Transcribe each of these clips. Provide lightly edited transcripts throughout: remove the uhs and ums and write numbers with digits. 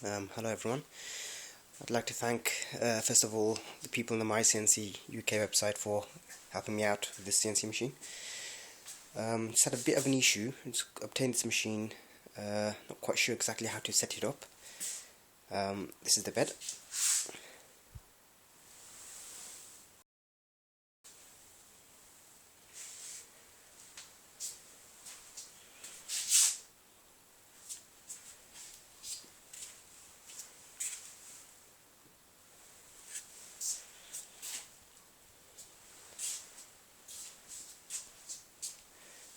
Hello everyone. I'd like to thank first of all the people in the MyCNC UK website for helping me out with this CNC machine. Just had a bit of an issue. Just obtained this machine, not quite sure exactly how to set it up. This is the bed.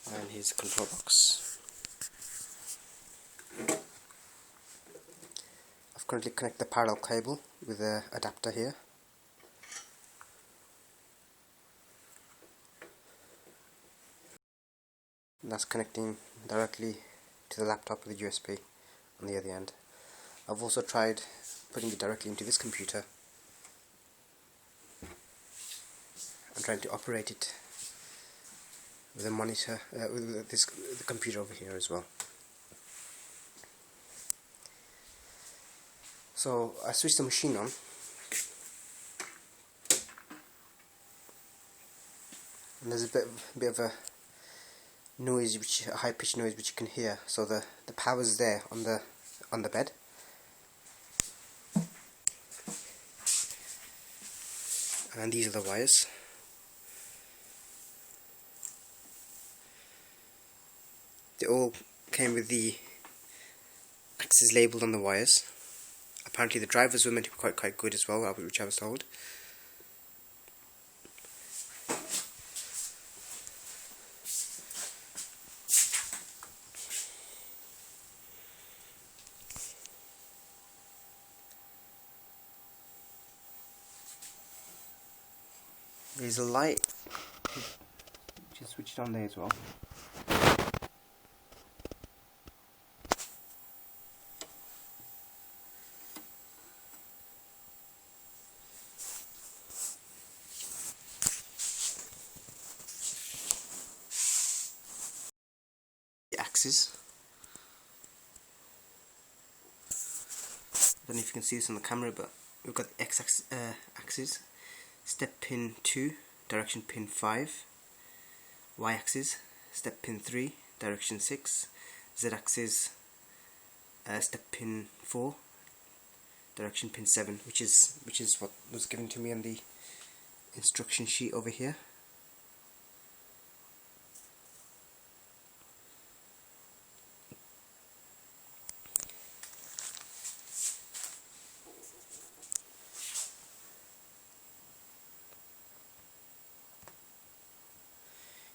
And here's the control box. I've currently connected the parallel cable with the adapter here. And that's connecting directly to the laptop with the USB on the other end. I've also tried putting it directly into this computer. I'm trying to operate it with a monitor, with the computer over here as well. So I switched the machine on, and there's a bit of a noise, a high pitched noise which you can hear. So the power's there on the bed. And these are the wires. They all came with the axis labelled on the wires. Apparently the drivers were meant to be quite good as well, which I was told. There's a light, just switch it on there as well. The axis. I don't know if you can see this on the camera, but we've got the x-axis, step pin 2, direction pin 5, y-axis, step pin 3, direction 6, z-axis, step pin 4, direction pin 7, which is what was given to me on the instruction sheet over here.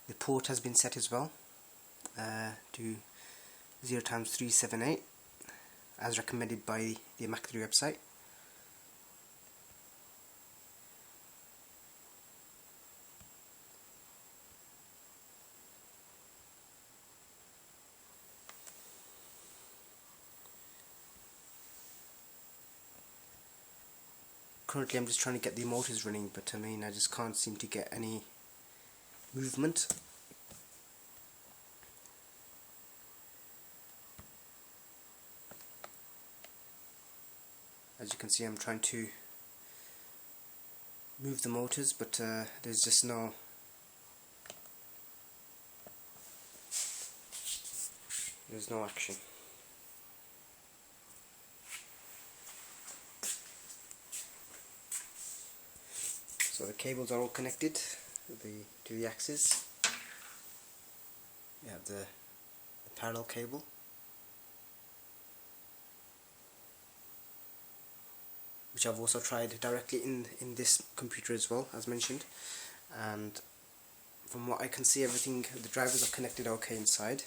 The port has been set as well to 0x378 as recommended by the Mach3 website. Currently I'm just trying to get the motors running, but I just can't seem to get any movement. As you can see, I'm trying to move the motors, but there's just no action. So the cables are all connected to the axis. You have the parallel cable, which I've also tried directly in this computer as well, as mentioned, and from what I can see, everything, the drivers are connected okay inside.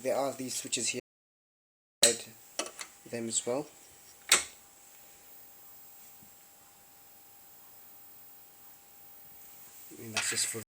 There are these switches here, them as well. That's just for